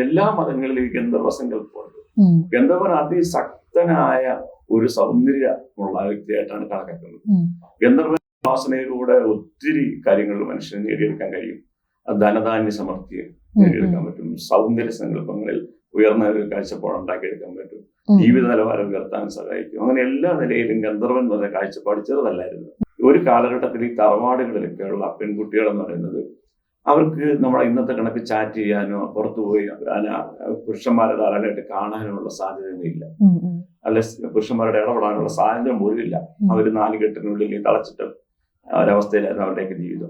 എല്ലാ മതങ്ങളിലും ഈ ഗന്ധർവ സങ്കല്പമുണ്ട്. ഗന്ധർവൻ അതിശക്തനായ ഒരു സൗന്ദര്യമുള്ള വ്യക്തിയായിട്ടാണ് കണക്കാക്കുന്നത്. ഗന്ധർവ വാസനയിലൂടെ ഒത്തിരി കാര്യങ്ങൾ മനുഷ്യന് നേടിയെടുക്കാൻ കഴിയും. ധനധാന്യ സമൃദ്ധിയെ നേടിയെടുക്കാൻ പറ്റും. സൗന്ദര്യ സങ്കല്പങ്ങളിൽ ഉയർന്ന ഒരു കാഴ്ചപ്പാട് ഉണ്ടാക്കിയെടുക്കാൻ പറ്റും. ജീവിത നിലവാരം ഉയർത്താൻ സഹായിക്കും. അങ്ങനെ എല്ലാ നിലയിലും ഗന്ധർവൻ എന്ന് പറയുന്ന കാഴ്ചപ്പാട് ചെറുതല്ലായിരുന്നു. ഒരു കാലഘട്ടത്തിൽ ഈ തറവാടുകളിലൊക്കെയുള്ള പെൺകുട്ടികൾ എന്ന് പറയുന്നത് അവർക്ക് നമ്മളെ ഇന്നത്തെ കണക്ക് ചാറ്റ് ചെയ്യാനോ പുറത്തു പോയി പുരുഷന്മാരെ ധാരാളമായിട്ട് കാണാനുള്ള സാധ്യതയൊന്നുമില്ല. അല്ലെ പുരുഷന്മാരുടെ ഇടപെടാനുള്ള സ്വാതന്ത്ര്യം പോലും ഇല്ല. അവർ 4 കെട്ടിനുള്ളിൽ തളച്ചിട്ട് ഒരവസ്ഥയിലായിരുന്നു അവരുടെയൊക്കെ ജീവിതം.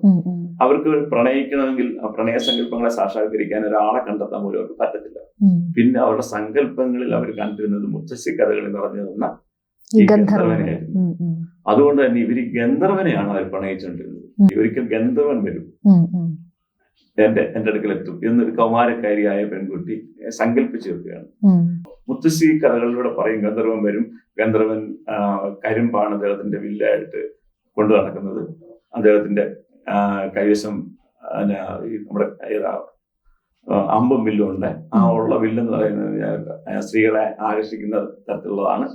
അവർക്ക് പ്രണയിക്കണമെങ്കിൽ പ്രണയ സങ്കല്പങ്ങളെ സാക്ഷാത്കരിക്കാൻ ഒരാളെ കണ്ടെത്താൻ പോലും അവർക്ക് പറ്റത്തില്ല. പിന്നെ അവരുടെ സങ്കല്പങ്ങളിൽ അവർ കണ്ടിരുന്നത് മുത്തശ്ശി കഥകളിൽ നിറഞ്ഞു നിന്ന ഈ ഗന്ധർവനെയായിരുന്നു. അതുകൊണ്ട് തന്നെ ഇവര് ഗന്ധർവനെയാണ് അവർ പ്രണയിച്ചുകൊണ്ടിരുന്നത്. ഒരിക്കൽ ഗന്ധർവൻ വരും, എന്റെ അടുക്കലെത്തും എന്നൊരു കൗമാരക്കാരിയായ പെൺകുട്ടി സങ്കല്പിച്ചു വെക്കുകയാണ്. മുത്തശ്ശി കഥകളിലൂടെ പറയും ഗന്ധർവൻ വരും, ഗന്ധർവൻ കരിമ്പാണ് അദ്ദേഹത്തിന്റെ വില്ലായിട്ട് കൊണ്ടു നടക്കുന്നത്. അദ്ദേഹത്തിന്റെ കൈവശം നമ്മുടെ അമ്പും വില്ലും ഉണ്ട്. ആ ഉള്ള വില്ലെന്ന് പറയുന്നത് സ്ത്രീകളെ ആകർഷിക്കുന്ന തരത്തിലുള്ളതാണ്,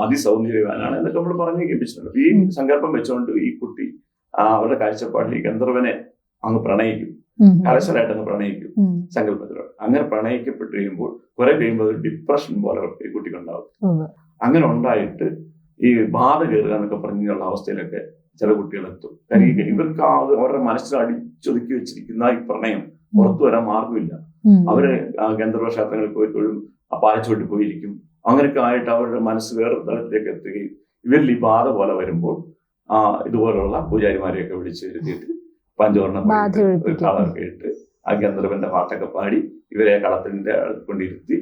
അതിസൗന്ദര്യവാനാണ് എന്നൊക്കെ നമ്മൾ പറഞ്ഞു കേൾപ്പിച്ചിട്ടുണ്ട്. ഈ സങ്കല്പം വെച്ചുകൊണ്ട് ഈ കുട്ടി അവരുടെ കാഴ്ചപ്പാടിൽ ഈ ഗന്ധർവനെ അങ്ങ് പ്രണയിക്കും, കലശലായിട്ട് അങ്ങ് പ്രണയിക്കും സങ്കല്പത്തിലൂടെ. അങ്ങനെ പ്രണയിക്കപ്പെട്ട് കഴിയുമ്പോൾ കുറെ കഴിയുമ്പോൾ ഒരു ഡിപ്രഷൻ പോലെ ഈ കുട്ടിക്കുണ്ടാവും. അങ്ങനെ ഉണ്ടായിട്ട് ഈ ബാധ കയറുക എന്നൊക്കെ പറഞ്ഞുള്ള അവസ്ഥയിലൊക്കെ ചില കുട്ടികളെത്തും. കാര്യം ഇവർക്ക് അവരുടെ മനസ്സിൽ അടിച്ചൊതുക്കി വെച്ചിരിക്കുന്ന ഈ പ്രണയം പുറത്തു വരാൻ മാർഗമില്ല. അവര് ഗന്ധർവ ക്ഷേത്രങ്ങളിൽ പോയി തൊഴും, പാലച്ചുവട്ടി പോയിരിക്കും. അങ്ങനെയൊക്കെ ആയിട്ട് അവരുടെ മനസ്സ് വേറൊരു തലത്തിലേക്ക് എത്തുകയും ഇവരിൽ ഈ ബാധ പോലെ വരുമ്പോൾ ഇതുപോലുള്ള പൂജാരിമാരെയൊക്കെ വിളിച്ച് വരുത്തിയിട്ട് പഞ്ചവർണ്ണ കളറൊക്കെ ഇട്ട് ആ ഗന്ധർവന്റെ പാട്ടൊക്കെ പാടി ഇവരെ കളത്തിന്റെ കൊണ്ടിരുത്തി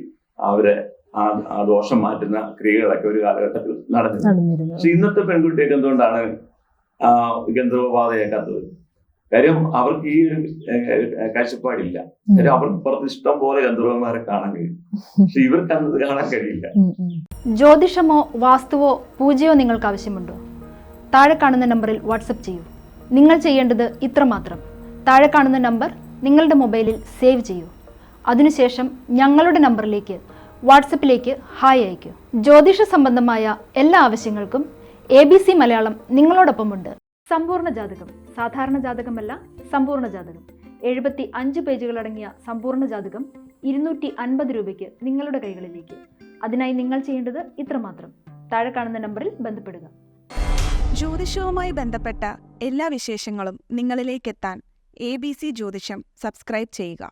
അവരെ ആ ദോഷം മാറ്റുന്ന ക്രിയകളൊക്കെ ഒരു കാലഘട്ടത്തിൽ നടന്നിരുന്നു. പക്ഷെ ഇന്നത്തെ പെൺകുട്ടിയൊക്കെ എന്തുകൊണ്ടാണ് ഗന്ധർവബാധയേക്കാത്തത്? കാര്യം അവർക്ക് ഈ ഒരു കാഴ്ചപ്പാടില്ല. കാര്യം അവർക്ക് പുറത്ത് ഇഷ്ടം പോലെ ഗന്ധർവന്മാരെ കാണാൻ കഴിയും, പക്ഷെ ഇവർക്ക് അന്നത് കാണാൻ കഴിയില്ല. ജ്യോതിഷമോ വാസ്തുവോ പൂജയോ നിങ്ങൾക്ക് ആവശ്യമുണ്ടോ? താഴെ കാണുന്ന നമ്പറിൽ വാട്സപ്പ് ചെയ്യൂ. നിങ്ങൾ ചെയ്യേണ്ടത് ഇത്രമാത്രം: താഴെ കാണുന്ന നമ്പർ നിങ്ങളുടെ മൊബൈലിൽ സേവ് ചെയ്യൂ. അതിനുശേഷം ഞങ്ങളുടെ നമ്പറിലേക്ക് വാട്സപ്പിലേക്ക് ഹായ് അയയ്ക്കൂ. ജ്യോതിഷ സംബന്ധമായ എല്ലാ ആവശ്യങ്ങൾക്കും ABC മലയാളം നിങ്ങളോടൊപ്പമുണ്ട്. സമ്പൂർണ്ണ ജാതകം, സാധാരണ ജാതകമല്ല, സമ്പൂർണ്ണ ജാതകം. 75 പേജുകളടങ്ങിയ സമ്പൂർണ്ണ ജാതകം 250 രൂപയ്ക്ക് നിങ്ങളുടെ കൈകളിലേക്ക്. അതിനായി നിങ്ങൾ ചെയ്യേണ്ടത് ഇത്രമാത്രം: താഴെ കാണുന്ന നമ്പറിൽ ബന്ധപ്പെടുക. ജ്യോതിഷവുമായി ബന്ധപ്പെട്ട എല്ലാ വിശേഷങ്ങളും നിങ്ങളിലേക്കെത്താൻ ABC ജ്യോതിഷം സബ്സ്ക്രൈബ് ചെയ്യുക.